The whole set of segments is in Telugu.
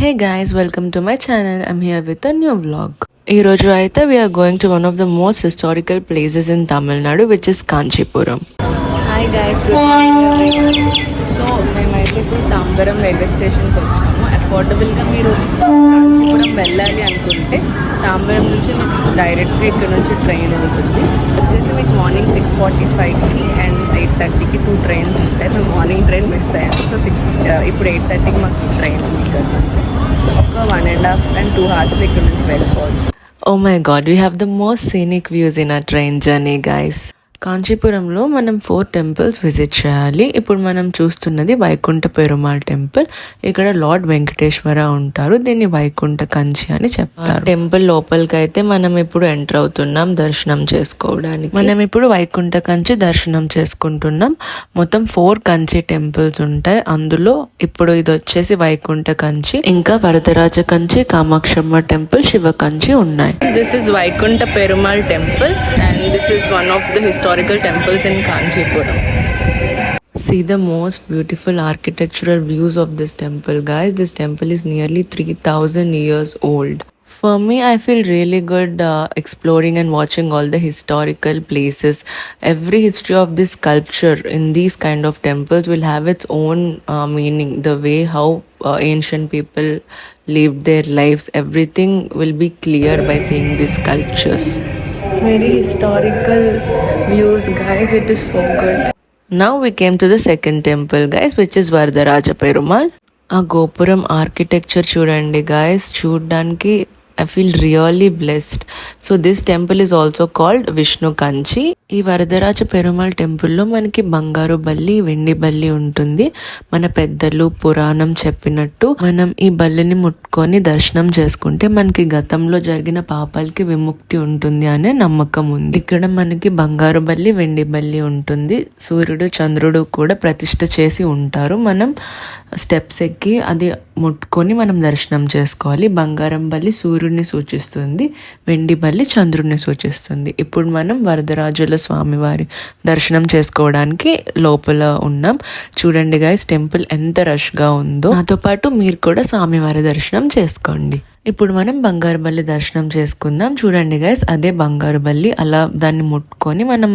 Hey guys, welcome to my channel. I'm here with a new vlog. ఈ రోజు అయితే we are going to one of the most historical places in Tamil Nadu, which is Kanchipuram. Hi guys, good morning. So మేమైతే ఇప్పుడు తాంబరం రైల్వే స్టేషన్కి వచ్చాము. అఫోర్డబుల్గా మీరు కాంచీపురం వెళ్ళాలి అనుకుంటే తాంబరం నుంచి మీకు డైరెక్ట్గా ఇక్కడ నుంచి ట్రైన్ ఉంటుంది. వచ్చేసి మీకు మార్నింగ్ 6:45కి అండ్ 8:30కి 2 ట్రైన్స్ ఉంటాయి. మేము మార్నింగ్ ట్రైన్ మిస్ అయ్యాము. సో ఇప్పుడు 8:30కి మాకు ట్రైన్ ఉంది ఇక్కడ నుంచి. ఒక 1.5 and 2 hours ఇక్కడ నుంచి వెళ్ళిపోవచ్చు. Oh my god, we have the most scenic views in our train journey, guys. కాంచీపురంలో మనం 4 temples విజిట్ చేయాలి. ఇప్పుడు మనం చూస్తున్నది వైకుంఠ పెరుమాళ్ టెంపుల్. ఇక్కడ లార్డ్ వెంకటేశ్వర ఉంటారు. దీన్ని వైకుంఠ కంచి అని చెప్తారు. టెంపుల్ లోపలికి అయితే మనం ఇప్పుడు ఎంటర్ అవుతున్నాం దర్శనం చేసుకోవడానికి. మనం ఇప్పుడు వైకుంఠ కంచి దర్శనం చేసుకుంటున్నాం. మొత్తం 4 కంచి టెంపుల్స్ ఉంటాయి. అందులో ఇప్పుడు ఇది వచ్చేసి వైకుంఠ కంచి, ఇంకా వరదరాజ కంచి, కామాక్షమ్మ టెంపుల్, శివ కంచి ఉన్నాయి. This is Vaikuntha Perumal temple and this is one of the historical temples in Kanchipuram. See the most beautiful architectural views of this temple, guys. This temple is nearly 3,000 years old. For me, I feel really good exploring and watching all the historical places. Every history of this sculpture in these kind of temples will have its own meaning. The way how ancient people lived their lives, everything will be clear by seeing these sculptures. Very historical views, guys. It is so good. Now we came to the second temple, guys, which is Varadaraja Perumal. ఆ గోపురం ఆర్కిటెక్చర్ చూడండి guys. చూడడానికి I feel really blessed. So this temple is also called Vishnu Kanchi. ఈ వరదరాజ పెరుమాళ్ టెంపుల్లో మనకి బంగారు బల్లి, వెండి బల్లి ఉంటుంది. మన పెద్దలు పురాణం చెప్పినట్టు మనం ఈ బల్లిని ముట్టుకొని దర్శనం చేసుకుంటే మనకి గతంలో జరిగిన పాపాలకి విముక్తి ఉంటుంది అనే నమ్మకం ఉంది. ఇక్కడ మనకి బంగారు బల్లి, వెండి బల్లి ఉంటుంది. సూర్యుడు చంద్రుడు కూడా ప్రతిష్ఠ చేసి ఉంటారు. మనం స్టెప్స్ ఎక్కి అది ముట్టుకొని మనం దర్శనం చేసుకోవాలి. బంగారం బల్లి సూర్యుడిని సూచిస్తుంది, వెండి బల్లి చంద్రుడిని సూచిస్తుంది. ఇప్పుడు మనం వరదరాజుల స్వామివారి దర్శనం చేసుకోవడానికి లోపల ఉన్నాం. చూడండి గైస్, టెంపుల్ ఎంత రష్గా ఉందో. నాతో పాటు మీరు కూడా స్వామివారి దర్శనం చేసుకోండి. ఇప్పుడు మనం బంగారు బల్లి దర్శనం చేసుకుందాం. చూడండి గైస్, అదే బంగారు బల్లి. అలా దాన్ని ముట్టుకొని మనం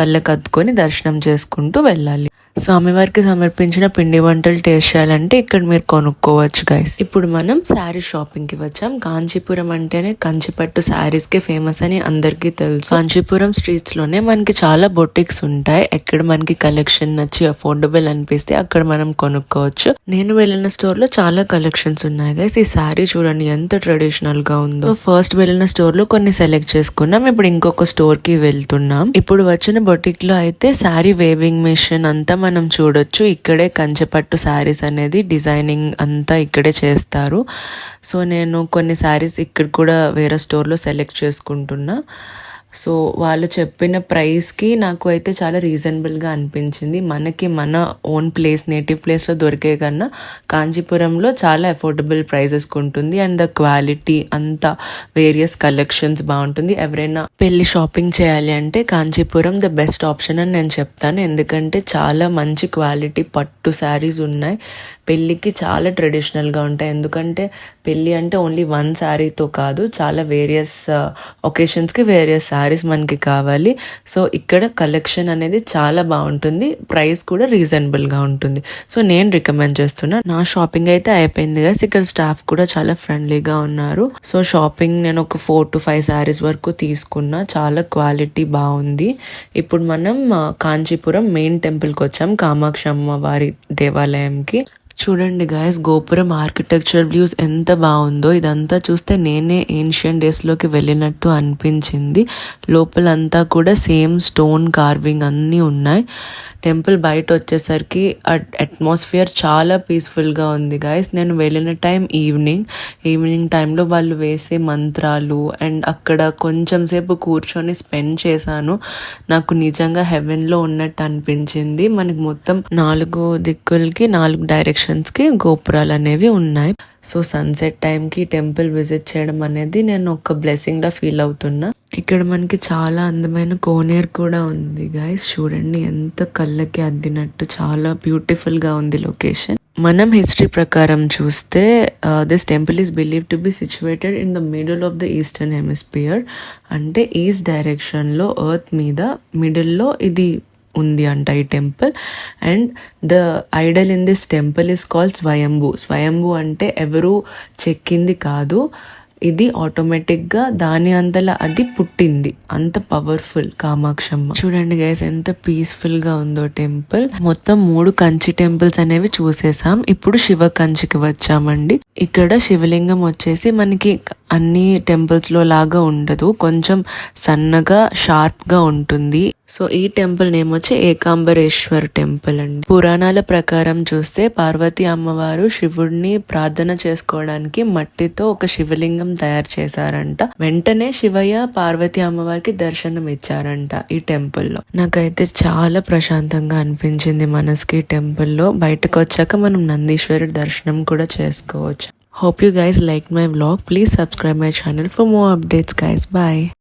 కళ్ళకు అద్దుకొని దర్శనం చేసుకుంటూ వెళ్ళాలి. స్వామివారికి సమర్పించిన పిండి వంటలు టేస్ట్ చేయాలంటే ఇక్కడ మీరు కొనుక్కోవచ్చు గైస్. ఇప్పుడు మనం శారీ షాపింగ్ కి వచ్చాం. కాంచీపురం అంటేనే కంచిపట్టు శారీస్ కి ఫేమస్ అని అందరికీ తెలుసు. కాంచీపురం స్ట్రీట్స్ లోనే మనకి చాలా బొటిక్స్ ఉంటాయి. ఎక్కడ మనకి కలెక్షన్ నచ్చి అఫోర్డబుల్ అనిపిస్తే అక్కడ మనం కొనుక్కోవచ్చు. నేను వెళ్ళిన స్టోర్ లో చాలా కలెక్షన్స్ ఉన్నాయి గైస్. ఈ శారీ చూడండి ఎంత ట్రెడిషనల్ గా ఉందో. ఫస్ట్ వెళ్ళిన స్టోర్ లో కొన్ని సెలెక్ట్ చేసుకున్నాం. ఇప్పుడు ఇంకొక స్టోర్ కి వెళ్తున్నాం. ఇప్పుడు వచ్చిన బొటిక్ లో అయితే శారీ వేవింగ్ మిషన్ అంతా మనం చూడొచ్చు. ఇక్కడే కంచిపట్టు శారీస్ అనేది డిజైనింగ్ అంతా ఇక్కడే చేస్తారు. సో నేను కొన్ని శారీస్ ఇక్కడ కూడా వేరే స్టోర్లో సెలెక్ట్ చేసుకుంటున్నా. సో వాళ్ళు చెప్పిన ప్రైస్కి నాకు అయితే చాలా రీజనబుల్గా అనిపించింది. మనకి మన ఓన్ ప్లేస్, నేటివ్ ప్లేస్లో దొరికే కన్నా కాంచీపురంలో చాలా అఫోర్డబుల్ ప్రైజెస్కి ఉంటుంది. అండ్ ద క్వాలిటీ అంతా వేరియస్ కలెక్షన్స్ బాగుంటుంది. ఎవరైనా పెళ్లి షాపింగ్ చేయాలి అంటే కాంచీపురం ద బెస్ట్ ఆప్షన్ అని నేను చెప్తాను. ఎందుకంటే చాలా మంచి క్వాలిటీ పట్టు శారీస్ ఉన్నాయి. పెళ్ళికి చాలా ట్రెడిషనల్గా ఉంటాయి. ఎందుకంటే పెళ్ళి అంటే ఓన్లీ 1 శారీతో కాదు, చాలా వేరియస్ ఒకేషన్స్కి వేరియస్ శారీస్ మనకి కావాలి. సో ఇక్కడ కలెక్షన్ అనేది చాలా బాగుంటుంది. ప్రైస్ కూడా రీజనబుల్గా ఉంటుంది. సో నేను రికమెండ్ చేస్తున్నా. నా షాపింగ్ అయితే అయిపోయింది కదా. ఇక్కడ స్టాఫ్ కూడా చాలా ఫ్రెండ్లీగా ఉన్నారు. సో షాపింగ్ నేను ఒక 4 to 5 శారీస్ వరకు తీసుకున్నా. చాలా క్వాలిటీ బాగుంది. ఇప్పుడు మనం కాంచీపురం మెయిన్ టెంపుల్కి వచ్చాం, కామాక్షమ్మ వారి దేవాలయంకి. చూడండి గాయస్, గోపురం ఆర్కిటెక్చర్ వ్యూస్ ఎంత బాగుందో. ఇదంతా చూస్తే నేనే ఏన్షియన్ డేస్లోకి వెళ్ళినట్టు అనిపించింది. లోపలంతా కూడా సేమ్ స్టోన్ కార్వింగ్ అన్నీ ఉన్నాయి. టెంపుల్ బయట వచ్చేసరికి అట్మాస్ఫియర్ చాలా పీస్ఫుల్గా ఉంది గాయస్. నేను వెళ్ళిన టైం ఈవినింగ్ టైంలో వాళ్ళు వేసే మంత్రాలు అండ్ అక్కడ కొంచెం సేపు కూర్చొని స్పెండ్ చేశాను. నాకు నిజంగా హెవెన్లో ఉన్నట్టు అనిపించింది. మనకి మొత్తం 4 దిక్కులకి 4 డైరెక్షన్స్కి గోపురాలు అనేవి ఉన్నాయి. సో సన్సెట్ టైంకి టెంపుల్ విజిట్ చేయడం అనేది నేను ఒక బ్లెస్సింగ్గా ఫీల్ అవుతున్నా. ఇక్కడ మనకి చాలా అందమైన కోనేరు కూడా ఉంది గైస్. చూడండి ఎంత కళ్ళకి అద్దినట్టు చాలా బ్యూటిఫుల్గా ఉంది లొకేషన్. మనం హిస్టరీ ప్రకారం చూస్తే this temple is believe to be situated in the middle of the eastern hemisphere. అంటే ఈస్ట్ డైరెక్షన్లో ఎర్త్ మీద మిడిల్లో ఇది ఉంది అంట ఈ temple. And the Idol in this temple is called స్వయంభూ. స్వయంభూ అంటే ఎవరు చెక్కింది కాదు, ఇది ఆటోమేటిక్గా దాని అంతలా అది పుట్టింది. అంత పవర్ఫుల్ కామాక్షమ్మ. చూడండి గైస్ ఎంత పీస్ఫుల్గా ఉందో టెంపుల్. మొత్తం 3 కంచి టెంపుల్స్ అనేవి చూసేసాం. ఇప్పుడు శివ కంచికి వచ్చామండి. ఇక్కడ శివలింగం వచ్చేసి మనకి అన్ని టెంపుల్స్ లో లాగా ఉండదు, కొంచెం సన్నగా షార్ప్ గా ఉంటుంది. సో ఈ టెంపుల్ నేమ్ వచ్చి ఏకాంబరేశ్వర్ టెంపుల్ అండి. పురాణాల ప్రకారం చూస్తే పార్వతీ అమ్మవారు శివుడిని ప్రార్థన చేసుకోవడానికి మట్టితో ఒక శివలింగం తయారు చేశారంట. వెంటనే శివయ్య పార్వతీ అమ్మవారికి దర్శనం ఇచ్చారంట ఈ టెంపుల్లో. నాకైతే చాలా ప్రశాంతంగా అనిపించింది మనసుకి టెంపుల్లో. బయటకు వచ్చాక మనం నందీశ్వరుడి దర్శనం కూడా చేసుకోవచ్చు. Hope you guys liked my vlog. Please subscribe my channel for more updates guys. Bye.